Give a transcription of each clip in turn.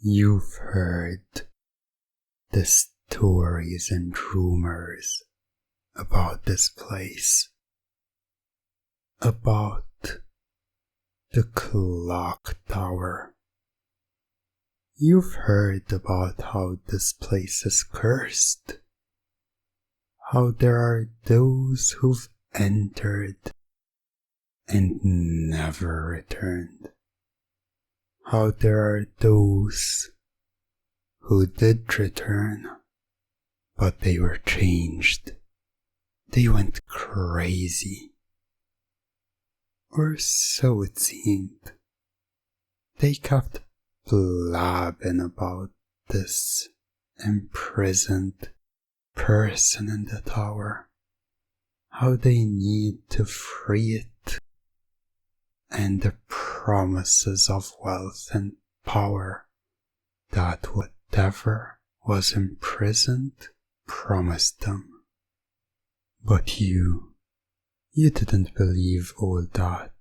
You've heard the stories and rumors about this place, about the clock tower. You've heard about how this place is cursed, how there are those who've entered and never returned, how there are those who did return, but they were changed. They went crazy. Or so it seemed. They kept blabbing about this imprisoned person in the tower, how they need to free it, and the promises of wealth and power that whatever was imprisoned promised them. But you didn't believe all that.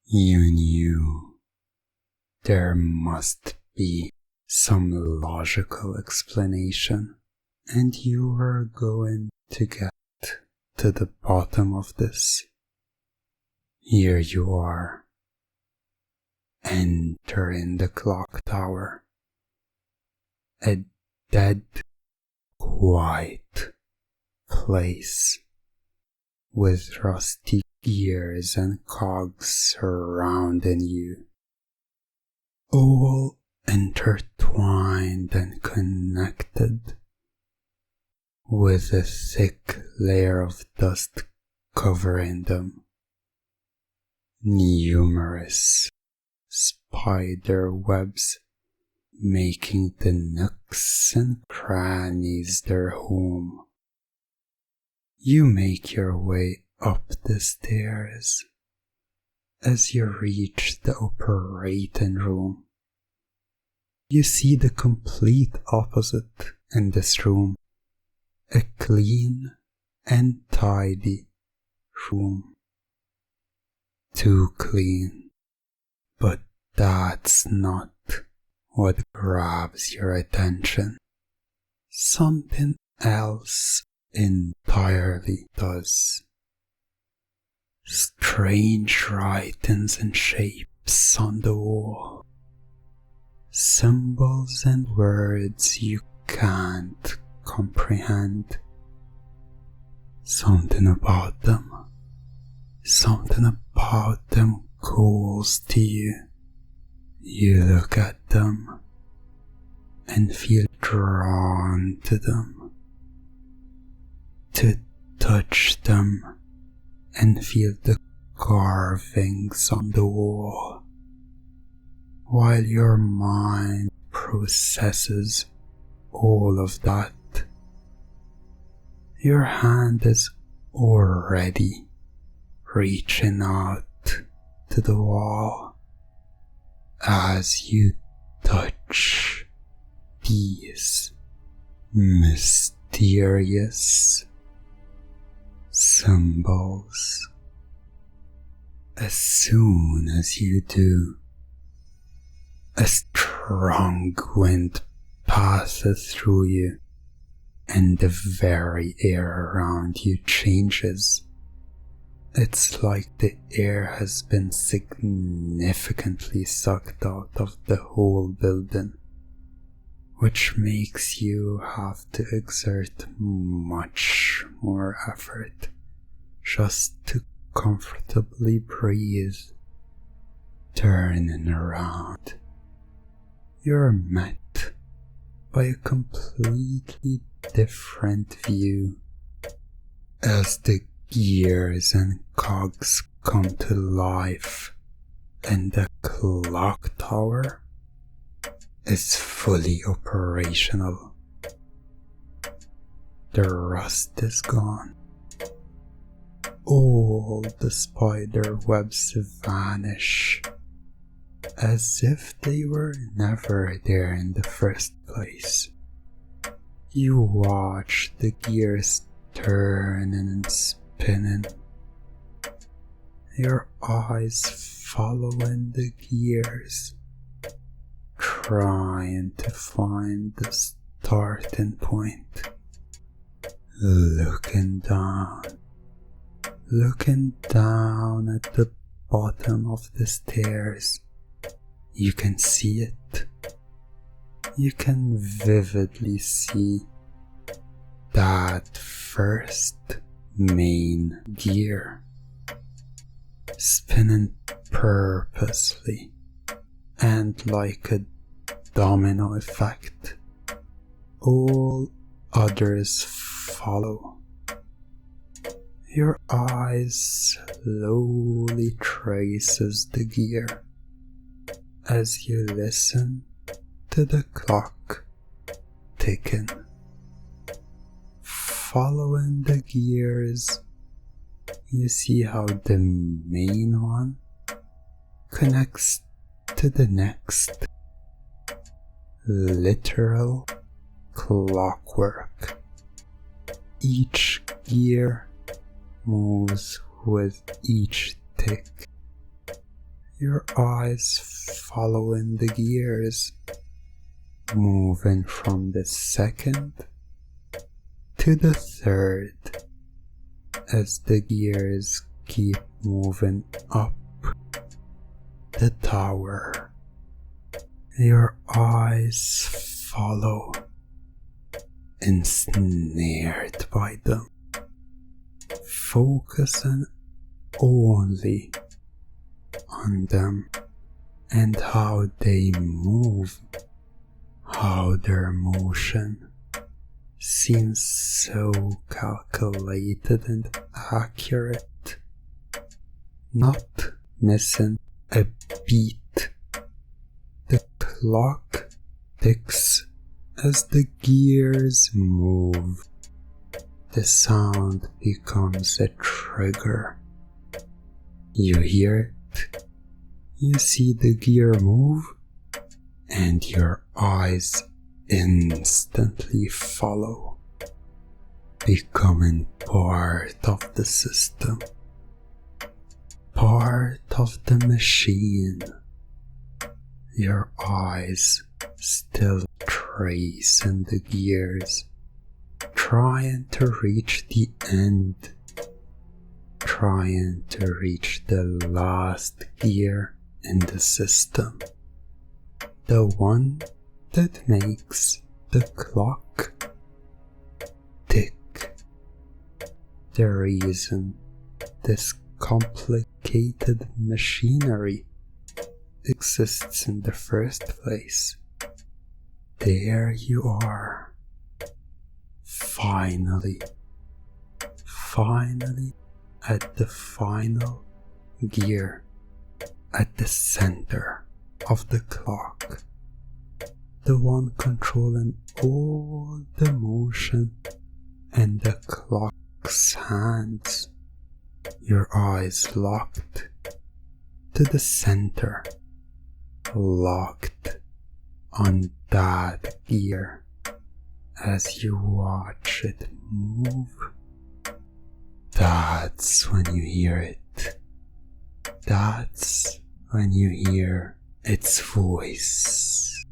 You knew there must be some logical explanation, and you were going to get to the bottom of this. Here you are, entering the clock tower, a dead, quiet place with rusty gears and cogs surrounding you, all intertwined and connected, with a thick layer of dust covering them. Numerous spider webs making the nooks and crannies their home. You make your way up the stairs. As you reach the operating room, you see the complete opposite in this room, a clean and tidy room. Too clean, but that's not what grabs your attention. Something else entirely does. Strange writings and shapes on the wall. Symbols and words you can't comprehend. Something about them calls to you. You look at them and feel drawn to them, to touch them and feel the carvings on the wall. While your mind processes all of that, your hand is already reaching out to the wall as you touch these mysterious symbols. As soon as you do, a strong wind passes through you, and the very air around you changes. It's like the air has been significantly sucked out of the whole building, which makes you have to exert much more effort just to comfortably breathe. Turning around, you're met by a completely different view as the gears and cogs come to life and the clock tower is fully operational. The rust is gone. All the spider webs vanish as if they were never there in the first place. You watch the gears turning and spinning, your eyes following the gears, trying to find the starting point. Looking down at the bottom of the stairs. You can see it. You can vividly see that first main gear spinning purposely, and like a domino effect, all others follow. Your eyes slowly traces the gear as you listen to the clock ticking. Following the gears, you see how the main one connects to the next. Literal clockwork. Each gear moves with each tick. Your eyes following the gears, moving from the second to the third as the gears keep moving up the tower. Your eyes follow, ensnared by them, focusing only on them and how they move, how their motion seems so calculated and accurate, not missing a beat. The clock ticks as the gears move. The sound becomes a trigger. You hear it, you see the gear move, and your eyes instantly follow, becoming part of the system, part of the machine. Your eyes still tracing the gears, trying to reach the end, trying to reach the last gear in the system, the one that makes the clock tick. The reason this complicated machinery exists in the first place. There you are. Finally at the final gear, at the center of the clock, the one controlling all the motion and the clock's hands. Your eyes locked to the center, locked on that gear as you watch it move. That's when you hear it. That's when you hear its voice.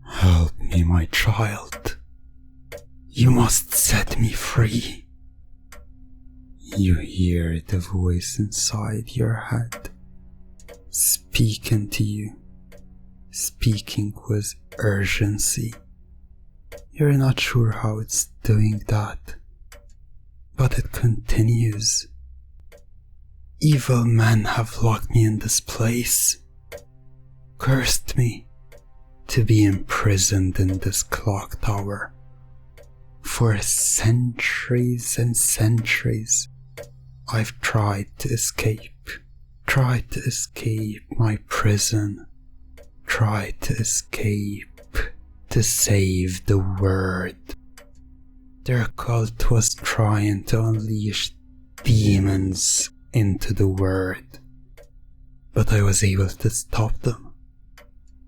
Help me, my child. You must set me free. You hear the voice inside your head, speaking to you, speaking with urgency. You're not sure how it's doing that, but it continues. Evil men have locked me in this place, cursed me to be imprisoned in this clock tower. For centuries and centuries, I've tried to escape my prison, tried to escape, to save the world. Their cult was trying to unleash demons into the world, but I was able to stop them.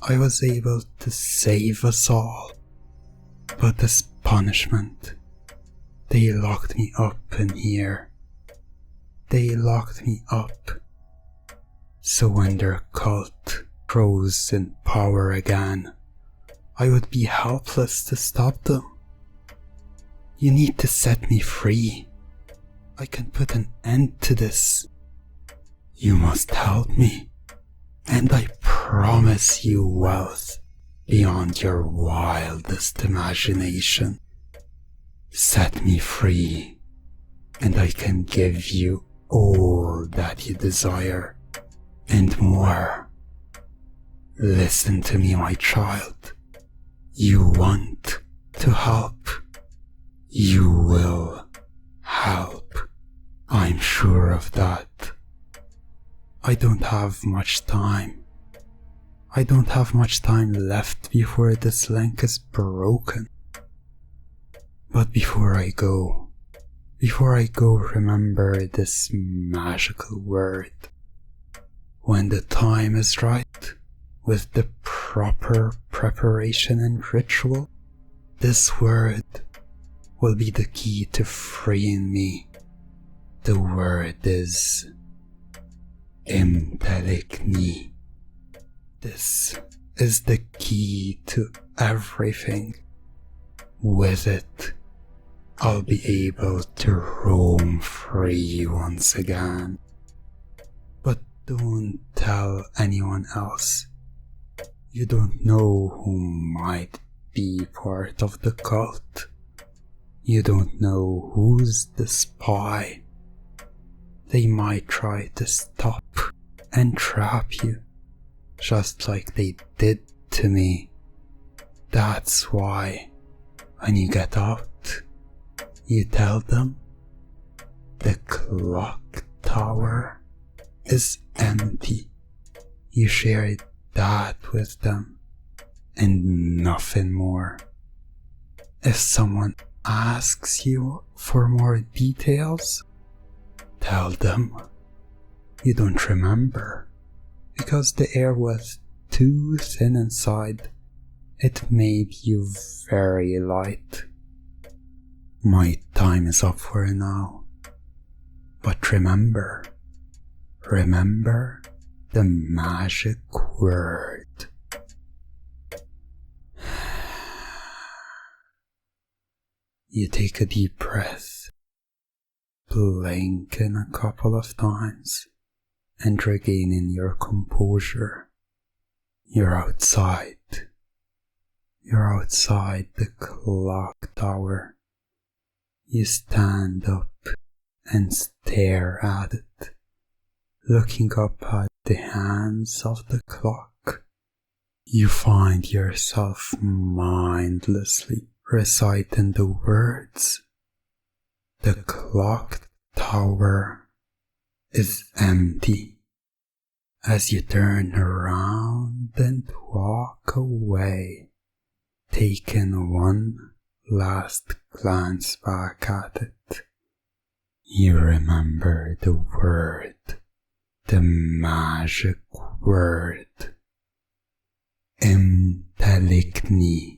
I was able to save us all, but as punishment, they locked me up in here. They locked me up, so when their cult grows in power again, I would be helpless to stop them. You need to set me free. I can put an end to this. You must help me, and I promise you wealth beyond your wildest imagination. Set me free, and I can give you all that you desire, and more. Listen to me, my child. You want to help. You will help. I'm sure of that. I don't have much time. I don't have much time left before this link is broken. But before I go, remember this magical word. When the time is right, with the proper preparation and ritual, this word will be the key to freeing me. The word is Imtelikni. This is the key to everything. With it, I'll be able to roam free once again. But don't tell anyone else. You don't know who might be part of the cult. You don't know who's the spy. They might try to stop and trap you, just like they did to me. That's why, when you get out, you tell them the clock tower is empty. You share that with them, and nothing more. If someone asks you for more details, tell them you don't remember, because the air was too thin inside. It made you very light. My time is up for now, but remember the magic word. You take a deep breath, blink in a couple of times, and regaining your composure. You're outside the clock tower. You stand up and stare at it, looking up at the hands of the clock. You find yourself mindlessly reciting the words. The clock tower is empty. As you turn around and walk away, taking one last glance back at it, you remember the word, the magic word, Imtelikni.